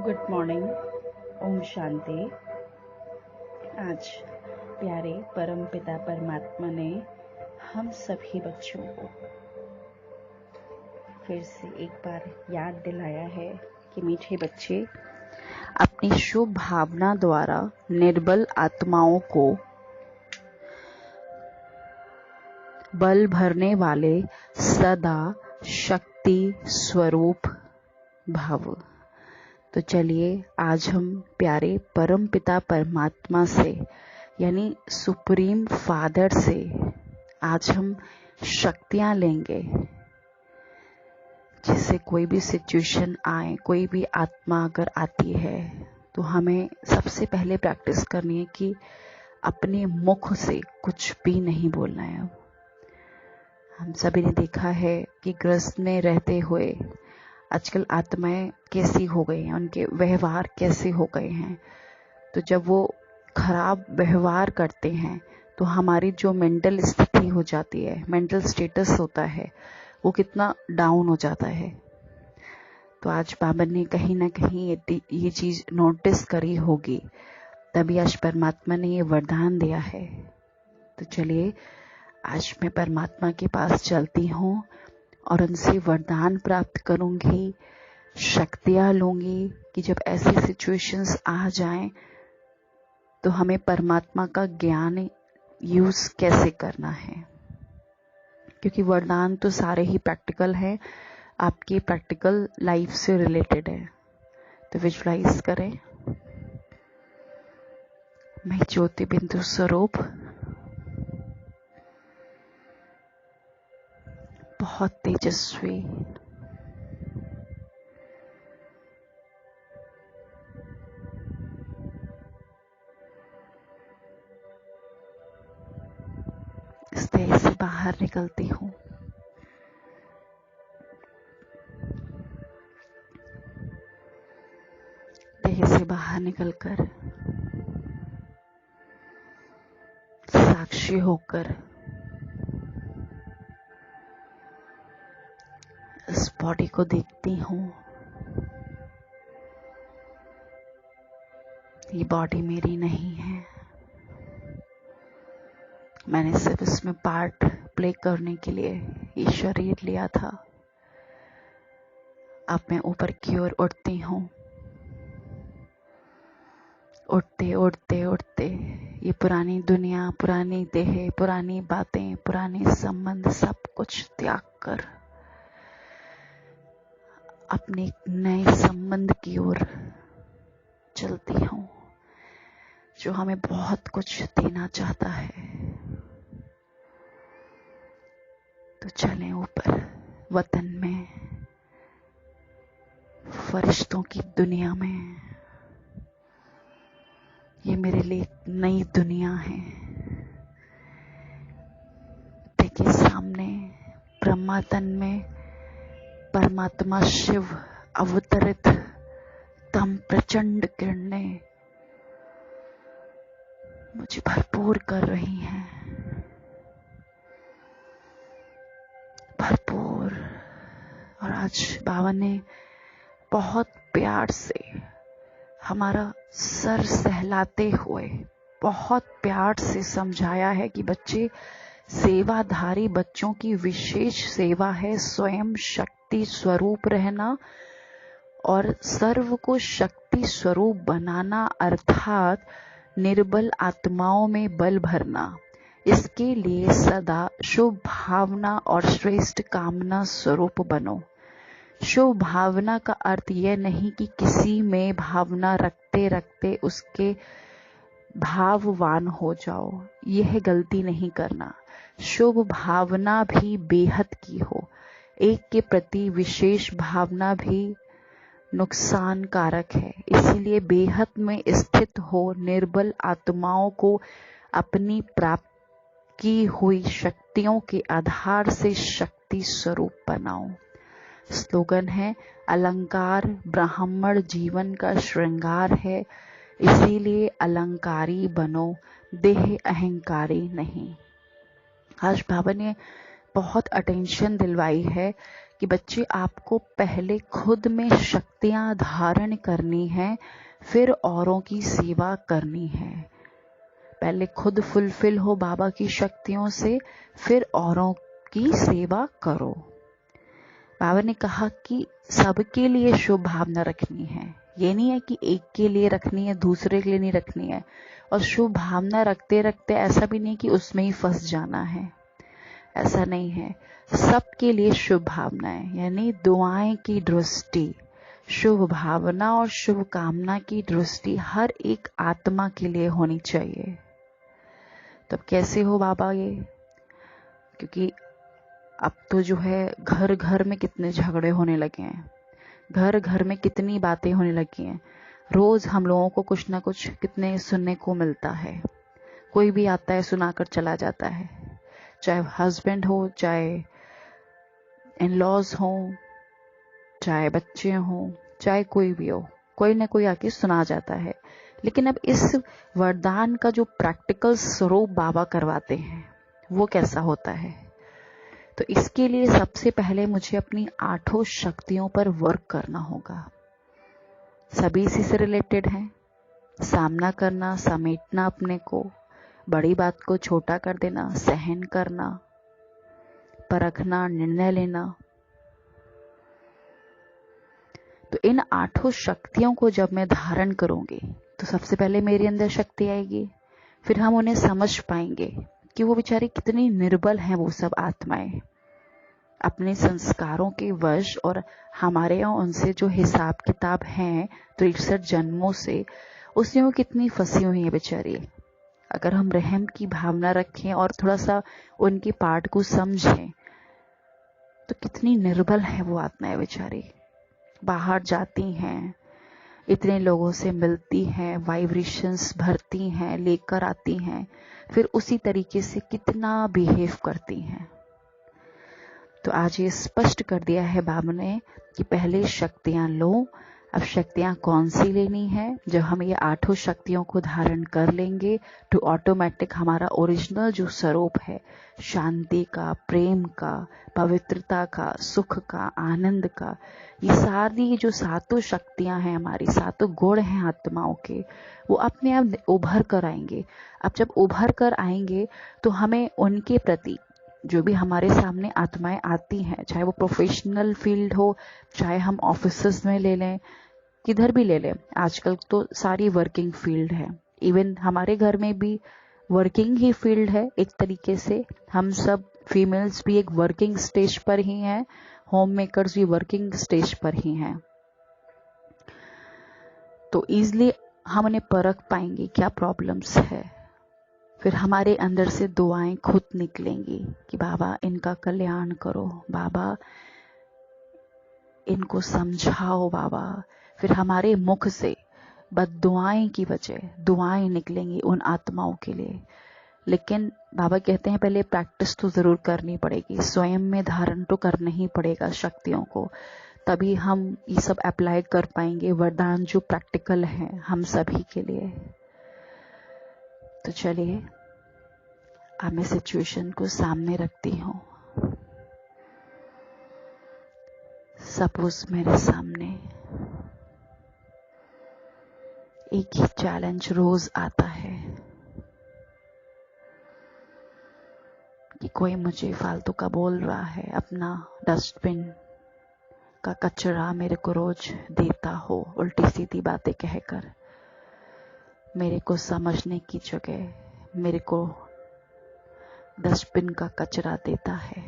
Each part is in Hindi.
Good morning. ओम शांति। आज प्यारे परम पिता परमात्मा ने हम सभी बच्चों को फिर से एक बार याद दिलाया है कि मीठे बच्चे अपनी शुभ भावना द्वारा निर्बल आत्माओं को बल भरने वाले सदा शक्ति स्वरूप भव। तो चलिए आज हम प्यारे परम पिता परमात्मा से यानी सुप्रीम फादर से आज हम शक्तियां लेंगे, जिससे कोई भी सिचुएशन आए, कोई भी आत्मा अगर आती है तो हमें सबसे पहले प्रैक्टिस करनी है कि अपने मुख से कुछ भी नहीं बोलना है। हम सभी ने देखा है कि ग्रस्त में रहते हुए आजकल आत्माएं कैसी हो गई हैं, उनके व्यवहार कैसे हो गए हैं। तो जब वो खराब व्यवहार करते हैं तो हमारी जो मेंटल स्थिति हो जाती है, मेंटल स्टेटस होता है, वो कितना डाउन हो जाता है। तो आज बाबा ने कहीं ना कहीं ये चीज नोटिस करी होगी, तभी आज परमात्मा ने ये वरदान दिया है। तो चलिए आज मैं परमात्मा के पास चलती हूँ और उनसे वरदान प्राप्त करूंगी, शक्तियां लूंगी कि जब ऐसी सिचुएशंस आ जाएं तो हमें परमात्मा का ज्ञान यूज कैसे करना है। क्योंकि वरदान तो सारे ही प्रैक्टिकल हैं, आपकी प्रैक्टिकल लाइफ से रिलेटेड है। तो विजुअलाइज करें, मैं ज्योति बिंदु स्वरूप बहुत तेजस्वी इस देह से बाहर निकलती हूँ। देह से बाहर निकलकर साक्षी होकर इस बॉडी को देखती हूँ। ये बॉडी मेरी नहीं है, मैंने सिर्फ इसमें पार्ट प्ले करने के लिए ये शरीर लिया था। अब मैं ऊपर की ओर उड़ती हूँ। उड़ते उड़ते उड़ते ये पुरानी दुनिया, पुरानी देह, पुरानी बातें, पुराने संबंध सब कुछ त्याग कर अपने नए संबंध की ओर चलती हूँ, जो हमें बहुत कुछ देना चाहता है। तो चलें ऊपर वतन में, फरिश्तों की दुनिया में। ये मेरे लिए नई दुनिया है। देखिए सामने ब्रह्मातन में परमात्मा शिव अवतरित तम प्रचंड किरणें मुझे भरपूर कर रही हैं, भरपूर। और आज बाबा ने बहुत प्यार से हमारा सर सहलाते हुए बहुत प्यार से समझाया है कि बच्चे, सेवाधारी बच्चों की विशेष सेवा है स्वयं शक्ति स्वरूप रहना और सर्व को शक्ति स्वरूप बनाना, अर्थात निर्बल आत्माओं में बल भरना। इसके लिए सदा शुभ भावना और श्रेष्ठ कामना स्वरूप बनो। शुभ भावना का अर्थ यह नहीं कि किसी में भावना रखते रखते उसके भाववान हो जाओ, यह गलती नहीं करना। शुभ भावना भी बेहद की हो, एक के प्रति विशेष भावना भी नुकसान कारक है। इसीलिए बेहद में स्थित हो निर्बल आत्माओं को अपनी प्राप्त की हुई शक्तियों के आधार से शक्ति स्वरूप बनाओ। स्लोगन है, अलंकार ब्राह्मण जीवन का श्रृंगार है, इसीलिए अलंकारी बनो, देह अहंकारी नहीं। आज बाबा ने बहुत अटेंशन दिलवाई है कि बच्चे आपको पहले खुद में शक्तियां धारण करनी है, फिर औरों की सेवा करनी है। पहले खुद फुलफिल हो बाबा की शक्तियों से, फिर औरों की सेवा करो। बाबा ने कहा कि सबके लिए शुभ भावना रखनी है। ये नहीं है कि एक के लिए रखनी है, दूसरे के लिए नहीं रखनी है। और शुभ भावना रखते रखते ऐसा भी नहीं कि उसमें ही फंस जाना है, ऐसा नहीं है। सबके लिए शुभ भावनाएं, यानी दुआएं की दृष्टि, शुभ भावना और शुभ कामना की दृष्टि हर एक आत्मा के लिए होनी चाहिए। तब कैसे हो बाबा ये? क्योंकि अब तो जो है घर घर में कितने झगड़े होने लगे हैं, घर घर में कितनी बातें होने लगी हैं। रोज हम लोगों को कुछ ना कुछ कितने सुनने को मिलता है। कोई भी आता है सुनाकर चला जाता है, चाहे हस्बैंड हो, चाहे इन लॉज हो, चाहे बच्चे हो, चाहे कोई भी हो, कोई ना कोई आके सुना जाता है। लेकिन अब इस वरदान का जो प्रैक्टिकल स्वरूप बाबा करवाते हैं वो कैसा होता है? तो इसके लिए सबसे पहले मुझे अपनी 8 शक्तियों पर वर्क करना होगा। सभी इसी से रिलेटेड हैं। सामना करना, समेटना अपने को, बड़ी बात को छोटा कर देना, सहन करना, परखना, निर्णय लेना। तो इन 8 शक्तियों को जब मैं धारण करूंगी तो सबसे पहले मेरे अंदर शक्ति आएगी। फिर हम उन्हें समझ पाएंगे कि वो बेचारी कितनी निर्बल हैं, वो सब आत्माएं अपने संस्कारों के वश, और हमारे यहाँ उनसे जो हिसाब किताब हैं 63 जन्मों से, उसमें वो कितनी फंसी हुई है बेचारी। अगर हम रहम की भावना रखें और थोड़ा सा उनके पार्ट को समझें तो कितनी निर्बल है वो आत्माएं बेचारी। बाहर जाती हैं, इतने लोगों से मिलती हैं, वाइब्रेशंस भरती हैं, लेकर आती हैं, फिर उसी तरीके से कितना बिहेव करती हैं। तो आज ये स्पष्ट कर दिया है बाबा ने कि पहले शक्तियां लो। अब शक्तियां कौन सी लेनी है? जब हम ये 8 शक्तियों को धारण कर लेंगे तो ऑटोमेटिक हमारा ओरिजिनल जो स्वरूप है, शांति का, प्रेम का, पवित्रता का, सुख का, आनंद का, ये सारी जो 7 शक्तियां हैं, हमारी 7 गुण हैं आत्माओं के, वो अपने आप उभर कर आएंगे। अब जब उभर कर आएंगे तो हमें उनके प्रति, जो भी हमारे सामने आत्माएं आती हैं, चाहे वो प्रोफेशनल फील्ड हो, चाहे हम ऑफिसेस में ले लें, किधर भी ले लें, आजकल तो सारी वर्किंग फील्ड है। इवन हमारे घर में भी वर्किंग ही फील्ड है एक तरीके से। हम सब फीमेल्स भी एक वर्किंग स्टेज पर ही हैं, होम मेकर्स भी वर्किंग स्टेज पर ही हैं। तो इजली हम उन्हें परख पाएंगे क्या प्रॉब्लम्स है। फिर हमारे अंदर से दुआएं खुद निकलेंगी कि बाबा इनका कल्याण करो, बाबा इनको समझाओ बाबा। फिर हमारे मुख से बद्दुआएं की बजाय दुआएं निकलेंगी उन आत्माओं के लिए। लेकिन बाबा कहते हैं पहले प्रैक्टिस तो जरूर करनी पड़ेगी, स्वयं में धारण तो करना ही पड़ेगा शक्तियों को, तभी हम ये सब अप्लाई कर पाएंगे, वरदान जो प्रैक्टिकल है हम सभी के लिए। तो चलिए अब मैं सिचुएशन को सामने रखती हूँ। सपोज मेरे सामने एक ही चैलेंज रोज आता है कि कोई मुझे फालतू का बोल रहा है, अपना डस्टबिन का कचरा मेरे को रोज देता हो, उल्टी सीधी बातें कहकर मेरे को समझने की जगह मेरे को डस्टबिन का कचरा देता है।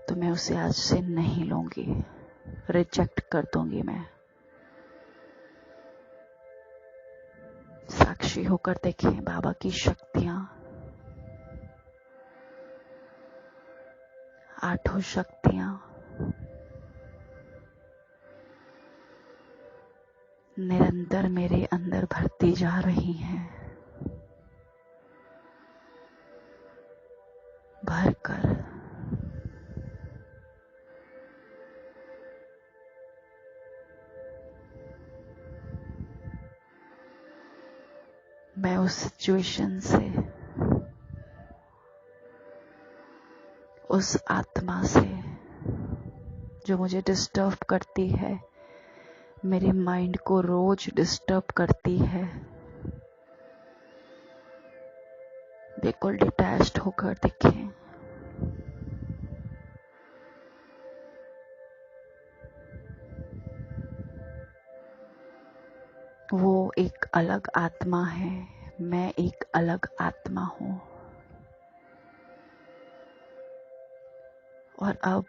तो मैं उसे आज से नहीं लूंगी, रिजेक्ट कर दूंगी। मैं साक्षी होकर देखें बाबा की शक्तियां, 8 शक्तियां निरंतर मेरे अंदर भरती जा रही हैं, भरकर मैं उस सिचुएशन से, उस आत्मा से जो मुझे डिस्टर्ब करती है, मेरे माइंड को रोज डिस्टर्ब करती है, बिल्कुल डिटैच्ड होकर दिखें। वो एक अलग आत्मा है, मैं एक अलग आत्मा हूं। और अब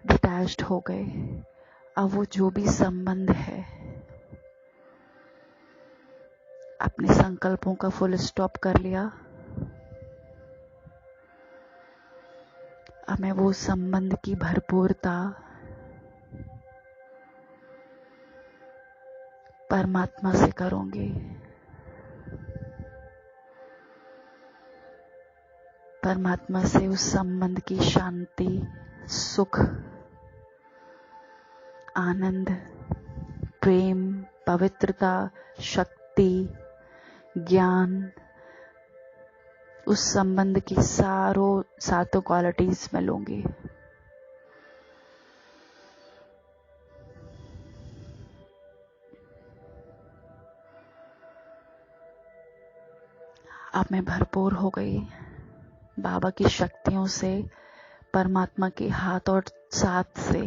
डिटैच्ड हो गए। अब वो जो भी संबंध है, अपने संकल्पों का फुल स्टॉप कर लिया। अब मैं वो संबंध की भरपूरता परमात्मा से करूंगी। परमात्मा से उस संबंध की शांति, सुख, आनंद, प्रेम, पवित्रता, शक्ति, ज्ञान, उस संबंध की सातों क्वालिटीज में लूंगी। अब मैं भरपूर हो गई बाबा की शक्तियों से, परमात्मा के हाथ और साथ से।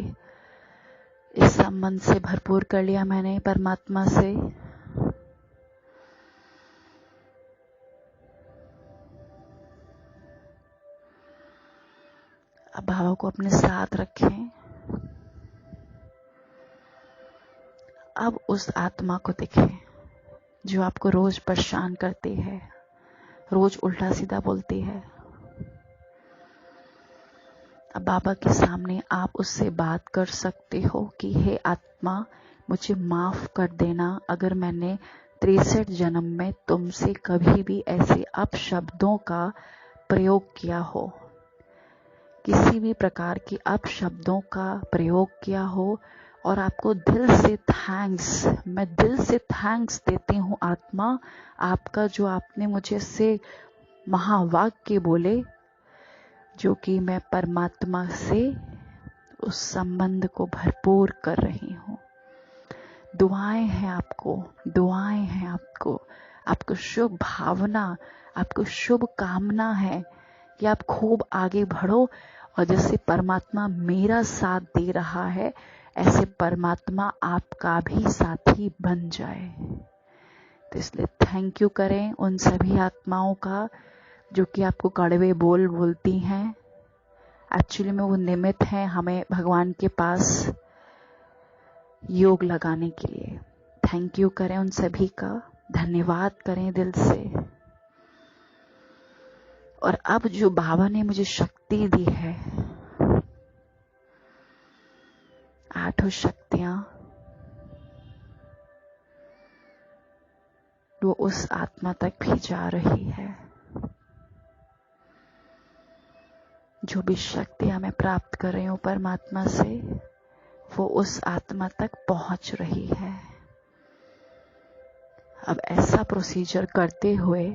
इस संबंध से भरपूर कर लिया मैंने परमात्मा से। अब बाबा को अपने साथ रखें। अब उस आत्मा को देखें जो आपको रोज परेशान करती है, रोज उल्टा सीधा बोलती है। अब बाबा के सामने आप उससे बात कर सकते हो कि हे आत्मा, मुझे माफ कर देना अगर मैंने 63 जन्म में तुमसे कभी भी ऐसे अपशब्दों का प्रयोग किया हो, किसी भी प्रकार के अपशब्दों का प्रयोग किया हो। और आपको दिल से थैंक्स, मैं दिल से थैंक्स देती हूँ आत्मा, आपका जो आपने मुझे से महावाक्य बोले, जो कि मैं परमात्मा से उस संबंध को भरपूर कर रही हूँ। दुआएं हैं आपको, दुआएं हैं आपको, आपको शुभ भावना, आपको शुभ कामना है कि आप खूब आगे बढ़ो। और जैसे परमात्मा मेरा साथ दे रहा है, ऐसे परमात्मा आपका भी साथी बन जाए। तो इसलिए थैंक यू करें उन सभी आत्माओं का जो कि आपको कड़वे बोल बोलती हैं। एक्चुअली में वो निमित्त हैं हमें भगवान के पास योग लगाने के लिए। थैंक यू करें उन सभी का, धन्यवाद करें दिल से। और अब जो बाबा ने मुझे शक्ति दी है, 8 शक्तियां, वो उस आत्मा तक भी जा रही है। जो भी शक्तियां मैं प्राप्त कर रही हूं परमात्मा से, वो उस आत्मा तक पहुंच रही है। अब ऐसा प्रोसीजर करते हुए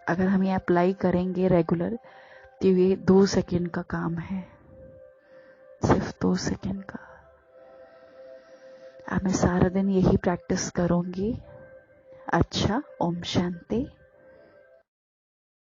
अगर हम ये अप्लाई करेंगे रेगुलर, तो ये 2 सेकंड का काम है, सिर्फ 2 सेकंड का। अब मैं सारा दिन यही प्रैक्टिस करूंगी। अच्छा, ओम शांति।